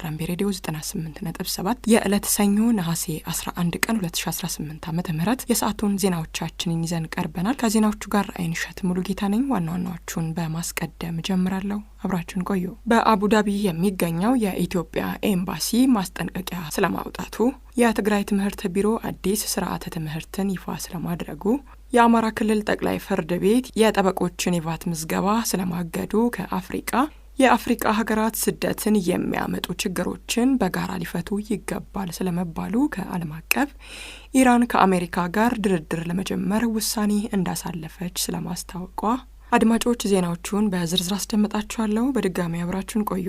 ሀራምቤ ሬዲዮ 98.7 የዕለት ሰኞ ነሐሴ 11 ቀን 2018 ዓ.ም የሰዓቱን ዜናዎቻችንን ይዘን ቀርበናል። ከዜናዎቹ ጋር አይንሸት ሙሉጌታ ነኝ። ዋና ዋናዎቹን በማስቀደም ጀምራለሁ። አብራችሁን ቆዩ። በአቡዳቢ የሚገኘው የኢትዮጵያ ኤምባሲ ማስጠንቀቂያ ስለማውጣቱ፣ የትግራይ ትምህርት ቢሮ አዲስ ስርዓተ ትምህርትን ይፋ ስለማድረጉ፣ የአማራ ክልል ጠቅላይ ፍርድ ቤት የጠበቆችን የቫት ምዝገባ ስለማገዱ፣ የአፍሪቃ ሀገራት ስደትን የሚያመጡ ችግሮችን በጋራ ሊፈቱ ይገባል ስለመባሉ፣ ከዓለም አቀፍ ኢራን ከአሜሪካ ጋር ድርድር ለመጀመር ውሳኔ እንዳሳለፈች ስለማስታወቋ። አድማጮች ዜናዎቹን በዝርዝር አስደምጣችኋለሁ። በድጋሚ አብራችሁን ቆዩ።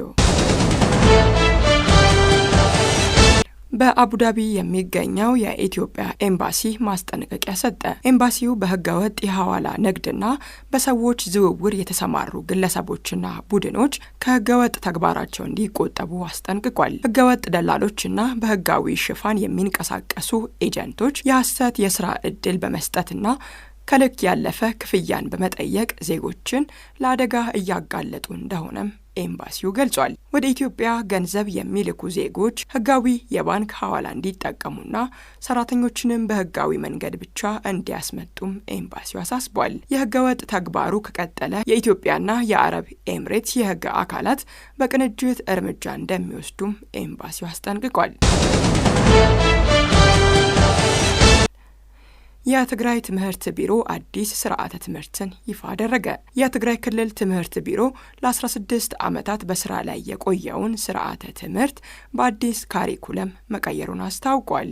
በአቡዳቢ የሚገኘው የኢትዮጵያ ኤምባሲ ማስጠንቀቂያ ሰጠ። ኤምባሲው በህገወጥ የሐዋላ ንግድና በሰዎች ዝውውር የተሰማሩ ግለሰቦችና ቡድኖች ከህገወጥ ተግባራቸው እንዲቆጠቡ አስጠንቅቋል። ህገወጥ ደላሎችና በህጋዊ ሽፋን የሚንቀሳቀሱ ኤጀንቶች የሐሰት የስራ ዕድል በመስጠትና ከልክ ያለፈ ክፍያን በመጠየቅ ዜጎችን ለአደጋ እያጋለጡ እንደሆነም ኤምባሲው ገልጿል። ወደ ኢትዮጵያ ገንዘብ የሚልኩ ዜጎች ህጋዊ የባንክ ሐዋላ እንዲጠቀሙና ሰራተኞችንም በህጋዊ መንገድ ብቻ እንዲያስመጡም ኤምባሲው አሳስቧል። የህገወጥ ተግባሩ ከቀጠለ የኢትዮጵያና የአረብ ኤምሬትስ የህግ አካላት በቅንጅት እርምጃ እንደሚወስዱም ኤምባሲው አስጠንቅቋል። የትግራይ ትምህርት ቢሮ አዲስ ስርዓተ ትምህርትን ይፋ አደረገ። የትግራይ ክልል ትምህርት ቢሮ ለ16 ዓመታት በስራ ላይ የቆየውን ስርዓተ ትምህርት በአዲስ ካሪኩለም መቀየሩን አስታውቋል።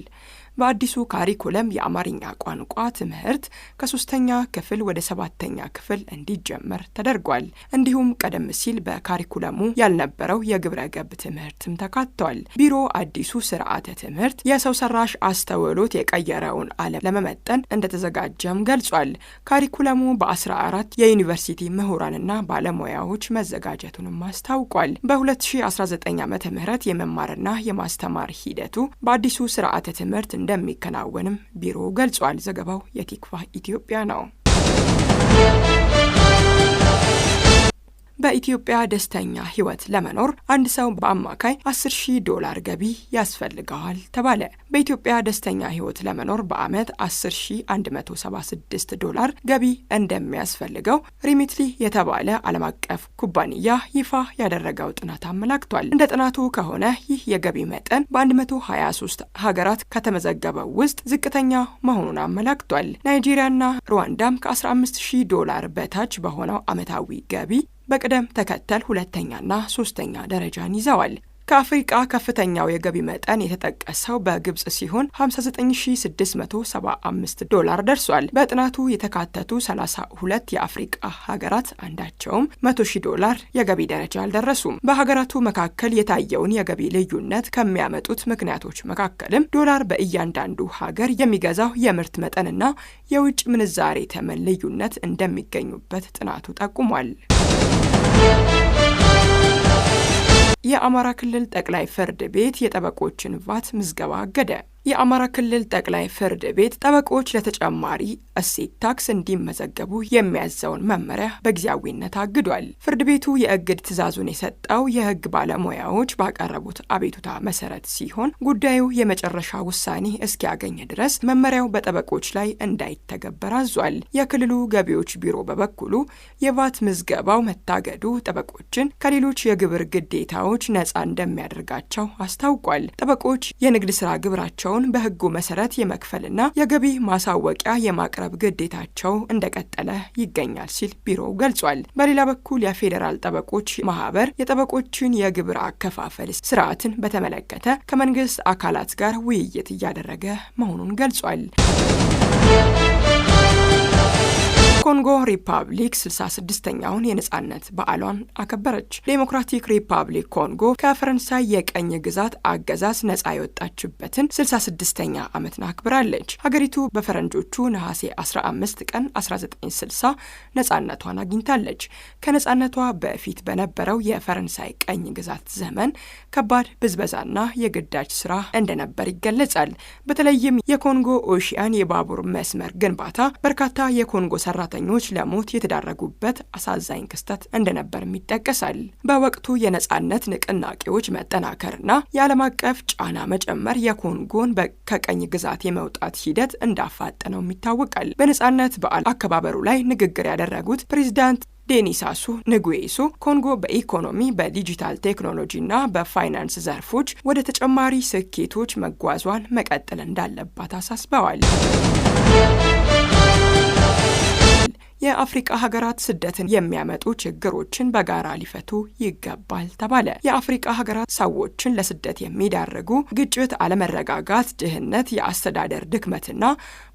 በአዲሱ ካሪኩለም የአማርኛ ቋንቋ ትምህርት ከ3ኛ ክፍል ወደ 7ኛ ክፍል እንዲጀመር ተደርጓል። እንዲሁም ቀደም ሲል በካሪኩለሙ ያልነበረው የግብረ ገብ ትምህርትም ተካቷል። ቢሮ አዲሱ ስርዓተ ትምህርት የሰው ሰራሽ አስተውሎት የቀየረውን ዓለም ለመመጠን እንደተዘጋጀም ገልጿል። ካሪኩለሙ በ14 የዩኒቨርሲቲ ምሁራንና ባለሙያዎች መዘጋጀቱንም አስታውቋል። በ2019 ዓ.ም የመማርና የማስተማር ሂደቱ በአዲሱ ስርዓተ ትምህርት እንደሚከናወንም ቢሮ ገልጿል። ዘገባው የቲክቫህ ኢትዮጵያ ነው። በኢትዮጵያ ደስተኛ ህይወት ለመኖር አንድ ሰው በአማካይ $10,000 ገቢ ያስፈልገዋል ተባለ። በኢትዮጵያ ደስተኛ ህይወት ለመኖር በአመት $10,176 ገቢ እንደሚያስፈልገው ሪሚትሊ የተባለ ዓለም አቀፍ ኩባንያ ይፋ ያደረገው ጥናት አመላክቷል። እንደ ጥናቱ ከሆነ ይህ የገቢ መጠን በ123 ሀገራት ከተመዘገበው ውስጥ ዝቅተኛ መሆኑን አመላክቷል። ናይጄሪያና ሩዋንዳም ከ$15,000 በታች በሆነው ዓመታዊ ገቢ በቅደም ተከተል ሁለተኛና ሶስተኛ ደረጃን ይዘዋል። ከአፍሪቃ ከፍተኛው የገቢ መጠን የተጠቀሰው በግብጽ ሲሆን $59,675 ደርሷል። በጥናቱ የተካተቱ 32 የአፍሪቃ ሀገራት አንዳቸውም $100,000 የገቢ ደረጃ አልደረሱም። በሀገራቱ መካከል የታየውን የገቢ ልዩነት ከሚያመጡት ምክንያቶች መካከልም ዶላር በእያንዳንዱ ሀገር የሚገዛው የምርት መጠንና የውጭ ምንዛሬ ተመን ልዩነት እንደሚገኙበት ጥናቱ ጠቁሟል። የአማራ ክልል ጠቅላይ ፍርድ ቤት የጠበቆችን ቫት ምዝገባ አገደ። የአማራ ክልል ጠቅላይ ፍርድ ቤት ጠበቆች ለተጨማሪ እሴት ታክስ እንዲመዘገቡ የሚያዘውን መመሪያ በጊዜያዊነት አግዷል። ፍርድ ቤቱ የእግድ ትዕዛዙን የሰጠው የህግ ባለሙያዎች ባቀረቡት አቤቱታ መሰረት ሲሆን ጉዳዩ የመጨረሻ ውሳኔ እስኪያገኝ ድረስ መመሪያው በጠበቆች ላይ እንዳይተገበር አዟል። የክልሉ ገቢዎች ቢሮ በበኩሉ የቫት ምዝገባው መታገዱ ጠበቆችን ከሌሎች የግብር ግዴታዎች ነፃ እንደሚያደርጋቸው አስታውቋል። ጠበቆች የንግድ ስራ ግብራቸውን በህጉ መሰረት የመክፈልና የገቢ ማሳወቂያ የማቅረብ ግዴታቸው እንደቀጠለ ይገኛል ሲል ቢሮው ገልጿል። በሌላ በኩል የፌዴራል ጠበቆች ማህበር የጠበቆችን የግብር አከፋፈል ስርዓትን በተመለከተ ከመንግስት አካላት ጋር ውይይት እያደረገ መሆኑን ገልጿል። ኮንጎ ሪፐብሊክ 66ኛውን የነጻነት በዓሏን አከበረች። ዴሞክራቲክ ሪፐብሊክ ኮንጎ ከፈረንሳይ የቀኝ ግዛት አገዛዝ ነጻ የወጣችበትን 66ኛ ዓመትን አክብራለች። ሀገሪቱ በፈረንጆቹ ነሐሴ 15 ቀን 1960 ነጻነቷን አግኝታለች። ከነጻነቷ በፊት በነበረው የፈረንሳይ ቀኝ ግዛት ዘመን ከባድ ብዝበዛና የግዳጅ ስራ እንደነበር ይገለጻል። በተለይም የኮንጎ ኦሺያን የባቡር መስመር ግንባታ በርካታ የኮንጎ ሰራተኞች ለሞት የተዳረጉበት አሳዛኝ ክስተት እንደነበርም ይጠቀሳል። በወቅቱ የነጻነት ንቅናቄዎች መጠናከርና የዓለም አቀፍ ጫና መጨመር የኮንጎን ከቀኝ ግዛት የመውጣት ሂደት እንዳፋጠነውም ይታወቃል። በነጻነት በዓል አከባበሩ ላይ ንግግር ያደረጉት ፕሬዚዳንት ዴኒስ ሳሱ ንጉዌሱ ኮንጎ በኢኮኖሚ በዲጂታል ቴክኖሎጂና በፋይናንስ ዘርፎች ወደ ተጨማሪ ስኬቶች መጓዟን መቀጠል እንዳለባት አሳስበዋል። የአፍሪቃ ሀገራት ስደትን የሚያመጡ ችግሮችን በጋራ ሊፈቱ ይገባል ተባለ። የአፍሪቃ ሀገራት ሰዎችን ለስደት የሚዳርጉ ግጭት፣ አለመረጋጋት፣ ድህነት፣ የአስተዳደር ድክመትና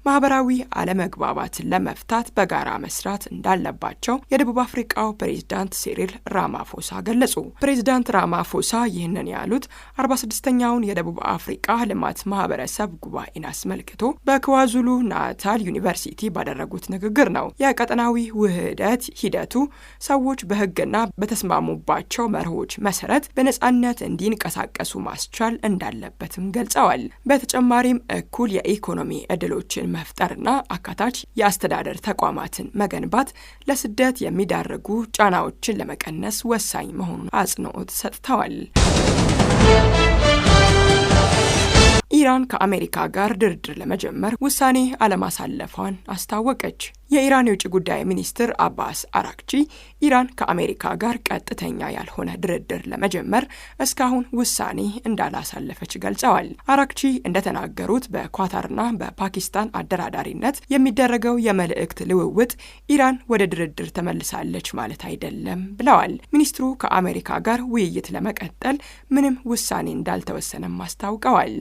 ማህበራዊ አለመግባባትን ለመፍታት በጋራ መስራት እንዳለባቸው የደቡብ አፍሪቃው ፕሬዝዳንት ሲሪል ራማፎሳ ገለጹ። ፕሬዝዳንት ራማፎሳ ይህንን ያሉት 46ኛውን የደቡብ አፍሪቃ ልማት ማህበረሰብ ጉባኤን አስመልክቶ በክዋዙሉ ናታል ዩኒቨርሲቲ ባደረጉት ንግግር ነው። የቀጠናዊ ውህደት ሂደቱ ሰዎች በህግና በተስማሙባቸው መርሆች መሰረት በነጻነት እንዲንቀሳቀሱ ማስቻል እንዳለበትም ገልጸዋል። በተጨማሪም እኩል የኢኮኖሚ ዕድሎችን መፍጠርና አካታች የአስተዳደር ተቋማትን መገንባት ለስደት የሚዳርጉ ጫናዎችን ለመቀነስ ወሳኝ መሆኑን አጽንኦት ሰጥተዋል። ኢራን ከአሜሪካ ጋር ድርድር ለመጀመር ውሳኔ አለማሳለፏን አስታወቀች። የኢራን የውጭ ጉዳይ ሚኒስትር አባስ አራክቺ ኢራን ከአሜሪካ ጋር ቀጥተኛ ያልሆነ ድርድር ለመጀመር እስካሁን ውሳኔ እንዳላሳለፈች ገልጸዋል። አራክቺ እንደተናገሩት በኳታርና በፓኪስታን አደራዳሪነት የሚደረገው የመልእክት ልውውጥ ኢራን ወደ ድርድር ተመልሳለች ማለት አይደለም ብለዋል። ሚኒስትሩ ከአሜሪካ ጋር ውይይት ለመቀጠል ምንም ውሳኔ እንዳልተወሰነም አስታውቀዋል።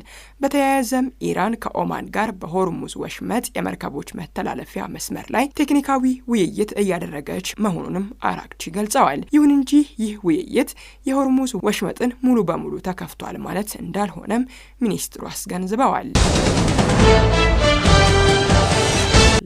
በተያያዘም ኢራን ከኦማን ጋር በሆርሙዝ ወሽመጥ የመርከቦች መተላለፊያ መስመር ላይ ቴክኒካዊ ውይይት እያደረገች መሆኑንም አራክቺ ገልጸዋል። ይሁን እንጂ ይህ ውይይት የሆርሙዝ ወሽመጥን ሙሉ በሙሉ ተከፍቷል ማለት እንዳልሆነም ሚኒስትሩ አስገንዝበዋል።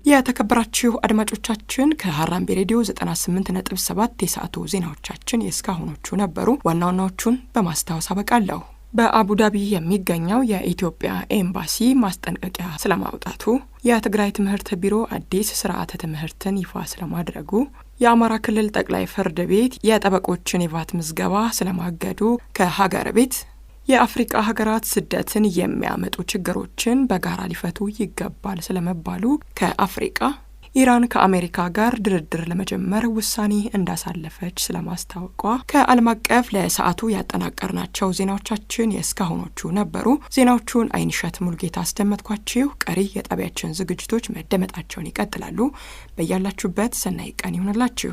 የተከበራችሁ አድማጮቻችን ከሀራምቤ ሬዲዮ 98.7 የሰዓቱ ዜናዎቻችን የእስካሁኖቹ ነበሩ። ዋና ዋናዎቹን በማስታወስ አበቃለሁ። በአቡዳቢ የሚገኘው የኢትዮጵያ ኤምባሲ ማስጠንቀቂያ ስለማውጣቱ፣ የትግራይ ትምህርት ቢሮ አዲስ ስርዓተ ትምህርትን ይፋ ስለማድረጉ፣ የአማራ ክልል ጠቅላይ ፍርድ ቤት የጠበቆችን የቫት ምዝገባ ስለማገዱ፣ ከሀገር ቤት የአፍሪቃ ሀገራት ስደትን የሚያመጡ ችግሮችን በጋራ ሊፈቱ ይገባል ስለመባሉ፣ ከአፍሪቃ ኢራን ከአሜሪካ ጋር ድርድር ለመጀመር ውሳኔ እንዳሳለፈች ስለማስታወቋ፣ ከዓለም አቀፍ ለሰዓቱ ያጠናቀርናቸው ዜናዎቻችን የእስካሁኖቹ ነበሩ። ዜናዎቹን አይንሸት ሙልጌታ አስደመጥኳችሁ። ቀሪ የጣቢያችን ዝግጅቶች መደመጣቸውን ይቀጥላሉ። በያላችሁበት ሰናይ ቀን ይሁንላችሁ።